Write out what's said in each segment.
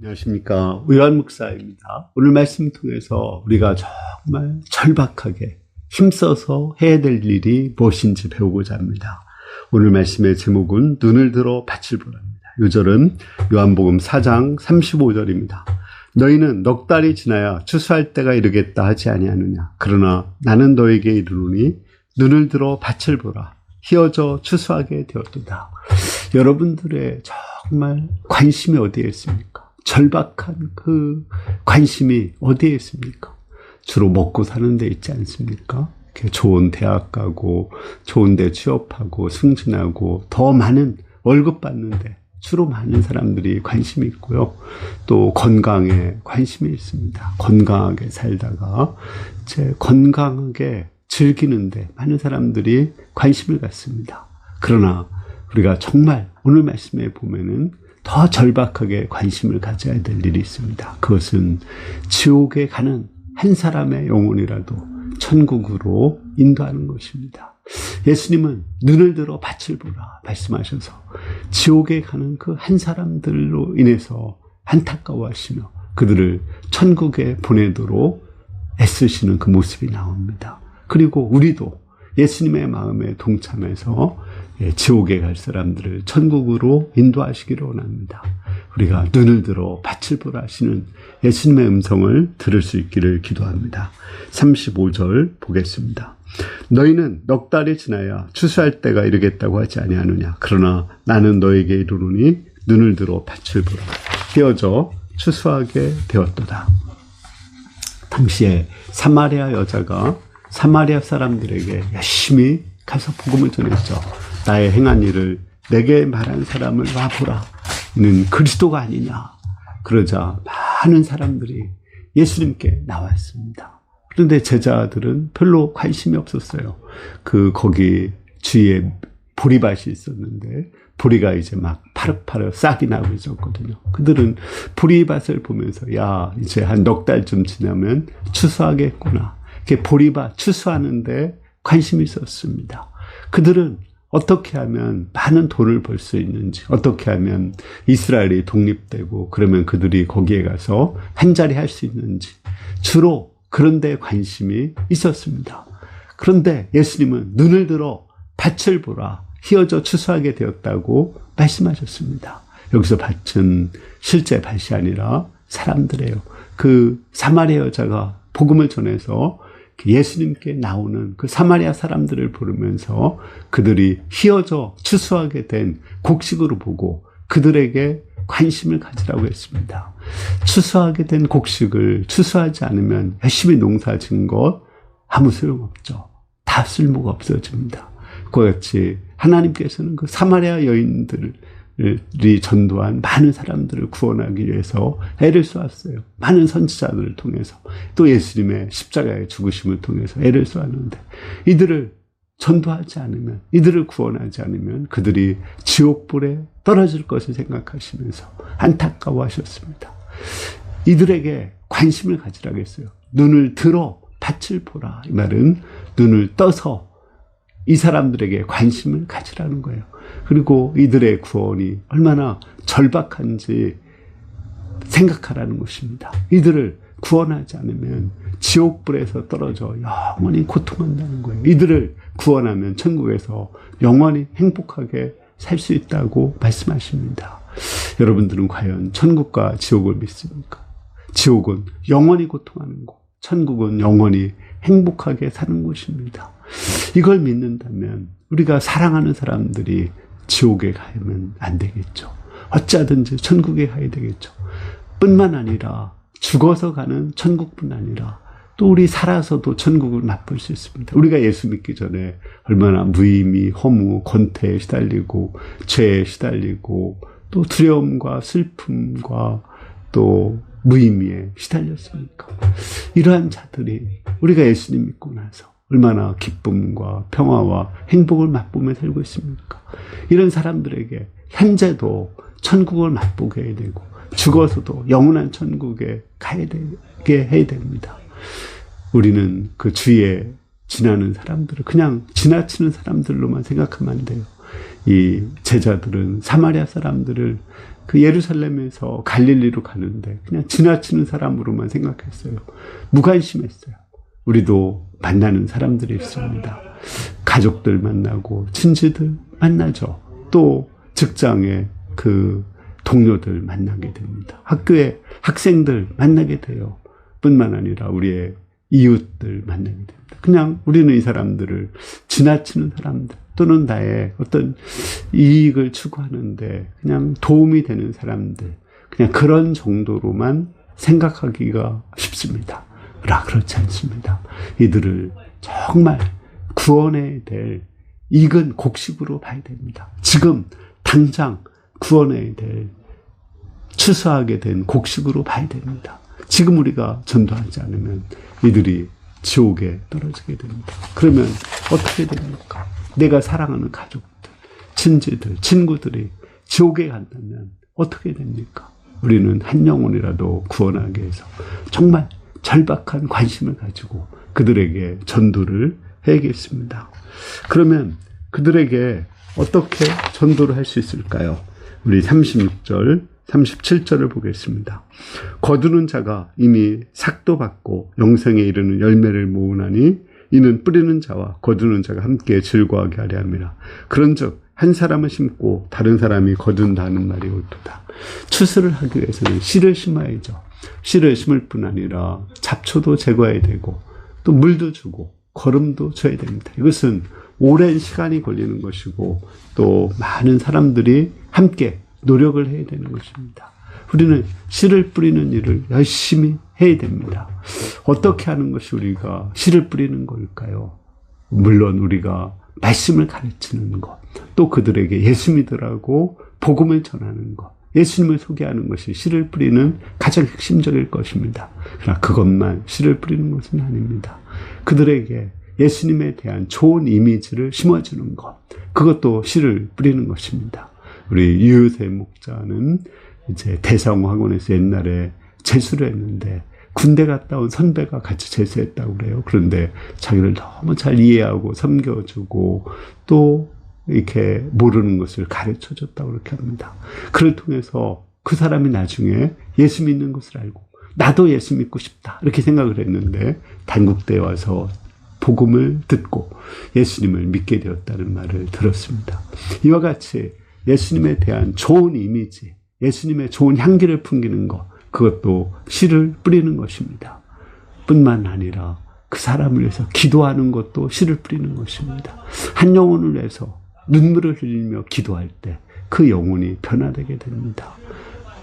안녕하십니까. 의완 목사입니다. 오늘 말씀 통해서 우리가 정말 절박하게 힘써서 해야 될 일이 무엇인지 배우고자 합니다. 오늘 말씀의 제목은 눈을 들어 밭을 보랍니다. 요절은 요한복음 4장 35절입니다. 너희는 넉 달이 지나야 추수할 때가 이르겠다 하지 아니하느냐. 그러나 나는 너에게 이르노니 눈을 들어 밭을 보라. 희어져 추수하게 되었도다. 여러분들의 정말 관심이 어디에 있습니까? 절박한 그 관심이 어디에 있습니까? 주로 먹고 사는 데 있지 않습니까? 좋은 대학 가고 좋은 데 취업하고 승진하고 더 많은 월급 받는데 주로 많은 사람들이 관심이 있고요. 또 건강에 관심이 있습니다. 건강하게 살다가 이제 건강하게 즐기는데 많은 사람들이 관심을 갖습니다. 그러나 우리가 정말 오늘 말씀에 보면은 더 절박하게 관심을 가져야 될 일이 있습니다. 그것은 지옥에 가는 한 사람의 영혼이라도 천국으로 인도하는 것입니다. 예수님은 눈을 들어 밭을 보라 말씀하셔서 지옥에 가는 그 한 사람들로 인해서 안타까워하시며 그들을 천국에 보내도록 애쓰시는 그 모습이 나옵니다. 그리고 우리도 예수님의 마음에 동참해서 지옥에 갈 사람들을 천국으로 인도하시기를 원합니다. 우리가 눈을 들어 밭을 보라 하시는 예수님의 음성을 들을 수 있기를 기도합니다. 35절 보겠습니다. 너희는 넉 달이 지나야 추수할 때가 이르겠다고 하지 아니하느냐. 그러나 나는 너에게 이르노니 눈을 들어 밭을 보라. 희어져 추수하게 되었도다. 당시에 사마리아 여자가 사마리아 사람들에게 열심히 가서 복음을 전했죠. 나의 행한 일을 내게 말한 사람을 와보라. 이는 그리스도가 아니냐. 그러자 많은 사람들이 예수님께 나왔습니다. 그런데 제자들은 별로 관심이 없었어요. 거기 주위에 보리밭이 있었는데 보리가 이제 막 파릇파릇 싹이 나고 있었거든요. 그들은 보리밭을 보면서 야 이제 한 넉 달쯤 지나면 추수하겠구나. 보리밭 추수하는데 관심이 있었습니다. 그들은 어떻게 하면 많은 돈을 벌 수 있는지, 어떻게 하면 이스라엘이 독립되고 그러면 그들이 거기에 가서 한 자리 할 수 있는지 주로 그런 데 관심이 있었습니다. 그런데 예수님은 눈을 들어 밭을 보라. 희어져 추수하게 되었다고 말씀하셨습니다. 여기서 밭은 실제 밭이 아니라 사람들이에요. 그 사마리아 여자가 복음을 전해서 예수님께 나오는 그 사마리아 사람들을 부르면서 그들이 희어져 추수하게 된 곡식으로 보고 그들에게 관심을 가지라고 했습니다. 추수하게 된 곡식을 추수하지 않으면 열심히 농사 지은 것 아무 소용없죠. 다 쓸모가 없어집니다. 그와 같이 하나님께서는 그 사마리아 여인들이 전도한 많은 사람들을 구원하기 위해서 애를 쏘았어요. 많은 선지자들을 통해서 또 예수님의 십자가의 죽으심을 통해서 애를 쏘았는데 이들을 전도하지 않으면 이들을 구원하지 않으면 그들이 지옥불에 떨어질 것을 생각하시면서 안타까워하셨습니다. 이들에게 관심을 가지라고 했어요. 눈을 들어 밭을 보라. 이 말은 눈을 떠서 이 사람들에게 관심을 가지라는 거예요. 그리고 이들의 구원이 얼마나 절박한지 생각하라는 것입니다. 이들을 구원하지 않으면 지옥불에서 떨어져 영원히 고통한다는 거예요. 이들을 구원하면 천국에서 영원히 행복하게 살 수 있다고 말씀하십니다. 여러분들은 과연 천국과 지옥을 믿습니까? 지옥은 영원히 고통하는 곳, 천국은 영원히 행복하게 사는 곳입니다. 이걸 믿는다면 우리가 사랑하는 사람들이 지옥에 가면 안 되겠죠. 어찌하든지 천국에 가야 되겠죠. 뿐만 아니라 죽어서 가는 천국뿐 아니라 또 우리 살아서도 천국을 맛볼 수 있습니다. 우리가 예수 믿기 전에 얼마나 무의미, 허무, 권태에 시달리고 죄에 시달리고 또 두려움과 슬픔과 또 무의미에 시달렸습니까? 이러한 자들이 우리가 예수님 믿고 나서 얼마나 기쁨과 평화와 행복을 맛보며 살고 있습니까? 이런 사람들에게 현재도 천국을 맛보게 해야 되고 죽어서도 영원한 천국에 가야 되게 해야 됩니다. 우리는 그 주위에 지나는 사람들을 그냥 지나치는 사람들로만 생각하면 안 돼요. 이 제자들은 사마리아 사람들을 그 예루살렘에서 갈릴리로 가는데 그냥 지나치는 사람으로만 생각했어요. 무관심했어요. 우리도 만나는 사람들이 있습니다. 가족들 만나고 친지들 만나죠. 또 직장에 그 동료들 만나게 됩니다. 학교에 학생들 만나게 돼요. 뿐만 아니라 우리의 이웃들 만나게 됩니다. 그냥 우리는 이 사람들을 지나치는 사람들 또는 나의 어떤 이익을 추구하는데 그냥 도움이 되는 사람들, 그냥 그런 정도로만 생각하기가 쉽습니다. 그러나 그렇지 않습니다. 이들을 정말 구원해야 될 익은 곡식으로 봐야 됩니다. 지금 당장 구원해야 될 추수하게 된 곡식으로 봐야 됩니다. 지금 우리가 전도하지 않으면 이들이 지옥에 떨어지게 됩니다. 그러면 어떻게 됩니까? 내가 사랑하는 가족들, 친지들, 친구들이 지옥에 간다면 어떻게 됩니까? 우리는 한 영혼이라도 구원하기 위해서 정말 절박한 관심을 가지고 그들에게 전도를 해야겠습니다. 그러면 그들에게 어떻게 전도를 할 수 있을까요? 우리 36절, 37절을 보겠습니다. 거두는 자가 이미 삭도 받고 영생에 이르는 열매를 모으나니 이는 뿌리는 자와 거두는 자가 함께 즐거워하게 하려 함이라. 그런즉 한 사람은 심고 다른 사람이 거둔다는 말이 옳도다. 추수를 하기 위해서는 씨를 심어야죠. 씨를 심을 뿐 아니라 잡초도 제거해야 되고 또 물도 주고 거름도 줘야 됩니다. 이것은 오랜 시간이 걸리는 것이고 또 많은 사람들이 함께 노력을 해야 되는 것입니다. 우리는 씨를 뿌리는 일을 열심히 해야 됩니다. 어떻게 하는 것이 우리가 씨를 뿌리는 걸까요? 물론 우리가 말씀을 가르치는 것, 또 그들에게 예수 믿으라고 복음을 전하는 것, 예수님을 소개하는 것이 씨를 뿌리는 가장 핵심적일 것입니다. 그러나 그것만 씨를 뿌리는 것은 아닙니다. 그들에게 예수님에 대한 좋은 이미지를 심어주는 것, 그것도 씨를 뿌리는 것입니다. 우리 유효세 목자는 이제 대성학원에서 옛날에 재수를 했는데 군대 갔다 온 선배가 같이 재수했다고 그래요. 그런데 자기를 너무 잘 이해하고 섬겨주고 또 이렇게 모르는 것을 가르쳐 줬다고 그렇게 합니다. 그를 통해서 그 사람이 나중에 예수 믿는 것을 알고 나도 예수 믿고 싶다 이렇게 생각을 했는데 단국대에 와서 복음을 듣고 예수님을 믿게 되었다는 말을 들었습니다. 이와 같이 예수님에 대한 좋은 이미지, 예수님의 좋은 향기를 풍기는 것, 그것도 씨를 뿌리는 것입니다. 뿐만 아니라 그 사람을 위해서 기도하는 것도 씨를 뿌리는 것입니다. 한 영혼을 위해서 눈물을 흘리며 기도할 때 그 영혼이 변화되게 됩니다.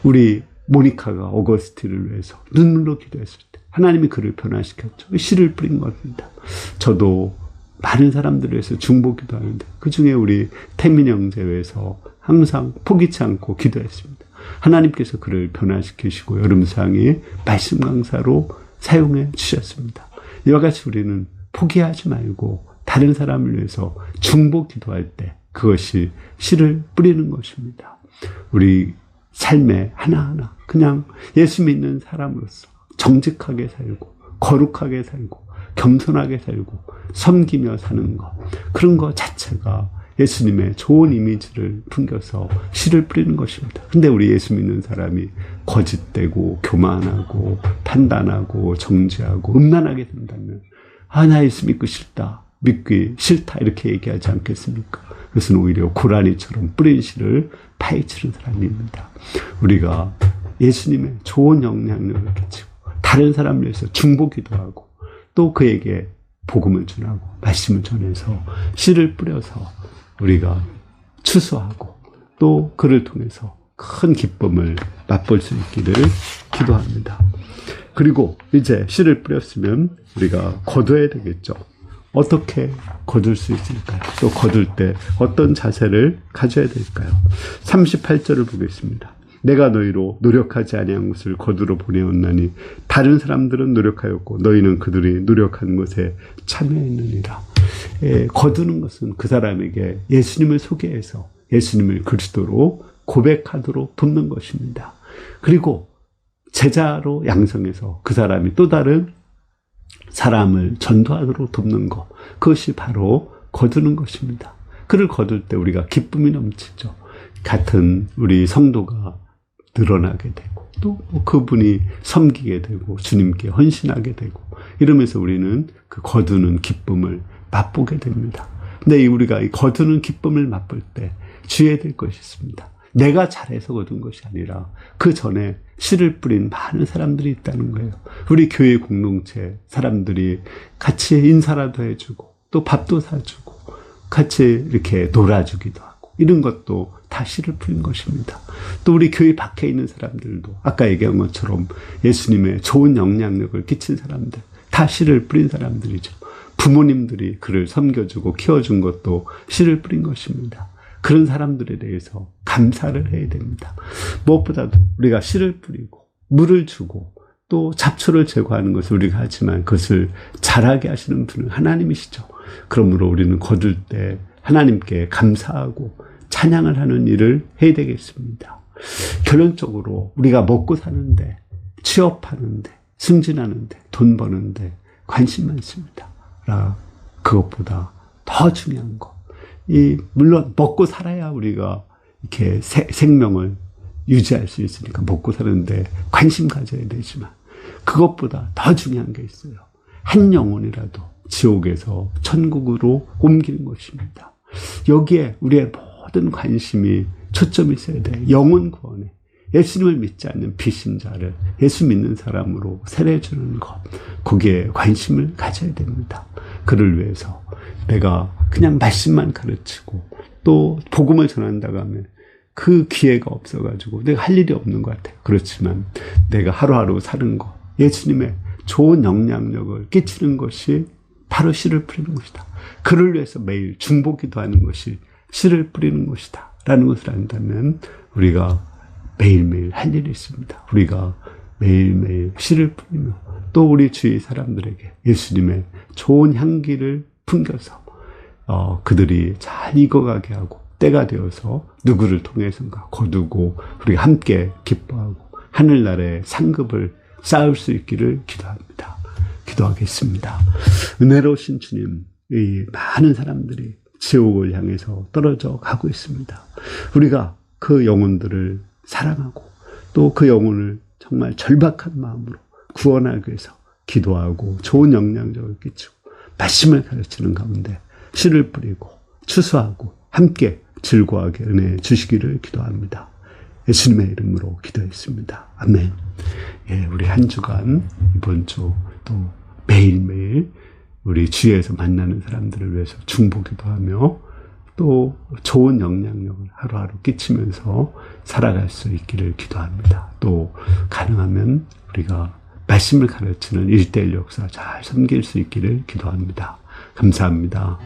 우리 모니카가 어거스틴을 위해서 눈물로 기도했을 때 하나님이 그를 변화시켰죠. 씨를 뿌린 겁니다. 저도 많은 사람들을 위해서 중보 기도하는데 그중에 우리 태민 형제 위해서 항상 포기치 않고 기도했습니다. 하나님께서 그를 변화시키시고 여름상에 말씀 강사로 사용해 주셨습니다. 이와 같이 우리는 포기하지 말고 다른 사람을 위해서 중보 기도할 때 그것이 씨를 뿌리는 것입니다. 우리 삶의 하나하나 그냥 예수 믿는 사람으로서 정직하게 살고 거룩하게 살고 겸손하게 살고 섬기며 사는 것, 그런 것 자체가 예수님의 좋은 이미지를 풍겨서 씨를 뿌리는 것입니다. 근데 우리 예수 믿는 사람이 거짓되고 교만하고 판단하고 정죄하고 음란하게 된다면 나 예수 믿고 싫다, 믿기 싫다 이렇게 얘기하지 않겠습니까? 그것은 오히려 고라니처럼 뿌린 씨를 파헤치는 사람입니다. 우리가 예수님의 좋은 영향력을 끼치고 다른 사람을 위해서 중보 기도하고 또 그에게 복음을 전하고 말씀을 전해서 씨를 뿌려서 우리가 추수하고 또 그를 통해서 큰 기쁨을 맛볼 수 있기를 기도합니다. 그리고 이제 씨를 뿌렸으면 우리가 거둬야 되겠죠. 어떻게 거둘 수 있을까요? 또 거둘 때 어떤 자세를 가져야 될까요? 38절을 보겠습니다. 내가 너희로 노력하지 아니한 것을 거두러 보내었나니 다른 사람들은 노력하였고 너희는 그들이 노력한 것에 참여했느니라. 거두는 것은 그 사람에게 예수님을 소개해서 예수님을 그리스도로 고백하도록 돕는 것입니다. 그리고 제자로 양성해서 그 사람이 또 다른 사람을 전도하도록 돕는 것, 그것이 바로 거두는 것입니다. 그를 거둘 때 우리가 기쁨이 넘치죠. 같은 우리 성도가 늘어나게 되고 또 그분이 섬기게 되고 주님께 헌신하게 되고 이러면서 우리는 그 거두는 기쁨을 맛보게 됩니다. 근데 우리가 이 거두는 기쁨을 맛볼 때 주의해야 될 것이 있습니다. 내가 잘해서 거둔 것이 아니라 그 전에 씨를 뿌린 많은 사람들이 있다는 거예요. 우리 교회 공동체 사람들이 같이 인사라도 해주고 또 밥도 사주고 같이 이렇게 놀아주기도 하고 이런 것도 다 씨를 뿌린 것입니다. 또 우리 교회 밖에 있는 사람들도 아까 얘기한 것처럼 예수님의 좋은 영향력을 끼친 사람들 다 씨를 뿌린 사람들이죠. 부모님들이 그를 섬겨주고 키워준 것도 씨를 뿌린 것입니다. 그런 사람들에 대해서 감사를 해야 됩니다. 무엇보다도 우리가 씨를 뿌리고 물을 주고 또 잡초를 제거하는 것을 우리가 하지만 그것을 잘하게 하시는 분은 하나님이시죠. 그러므로 우리는 거둘 때 하나님께 감사하고 찬양을 하는 일을 해야 되겠습니다. 결론적으로 우리가 먹고 사는데 취업하는데 승진하는데 돈 버는데 관심 많습니다. 그것보다 더 중요한 것 물론 먹고 살아야 우리가 이렇게 생명을 유지할 수 있으니까 먹고 사는데 관심 가져야 되지만 그것보다 더 중요한 게 있어요. 한 영혼이라도 지옥에서 천국으로 옮기는 것입니다. 여기에 우리의 모든 관심이 초점이 있어야 돼. 영혼 구원에 예수님을 믿지 않는 비신자를 예수 믿는 사람으로 세례주는 것 거기에 관심을 가져야 됩니다. 그를 위해서 내가 그냥 말씀만 가르치고 또 복음을 전한다고 하면 그 기회가 없어가지고 내가 할 일이 없는 것 같아요. 그렇지만 내가 하루하루 사는 것 예수님의 좋은 영향력을 끼치는 것이 바로 씨를 뿌리는 것이다. 그를 위해서 매일 중보기도 하는 것이 씨를 뿌리는 것이다 라는 것을 안다면 우리가 매일매일 할 일이 있습니다. 우리가 매일매일 씨를 뿌리며 또 우리 주위 사람들에게 예수님의 좋은 향기를 풍겨서 그들이 잘 익어가게 하고 때가 되어서 누구를 통해서인가 거두고 우리가 함께 기뻐하고 하늘나라의 상급을 쌓을 수 있기를 기도합니다. 기도하겠습니다. 은혜로우신 주님, 이 많은 사람들이 지옥을 향해서 떨어져 가고 있습니다. 우리가 그 영혼들을 사랑하고 또 그 영혼을 정말 절박한 마음으로 구원하기 위해서 기도하고 좋은 영향력을 끼치고 말씀을 가르치는 가운데 씨를 뿌리고 추수하고 함께 즐거워하게 은혜 주시기를 기도합니다. 예수님의 이름으로 기도했습니다. 아멘. 예, 우리 한 주간 이번 주 또 매일매일 우리 주위에서 만나는 사람들을 위해서 중보기도 하며 또 좋은 영향력을 하루하루 끼치면서 살아갈 수 있기를 기도합니다. 또 가능하면 우리가 말씀을 가르치는 1:1 역사 잘 섬길 수 있기를 기도합니다. 감사합니다.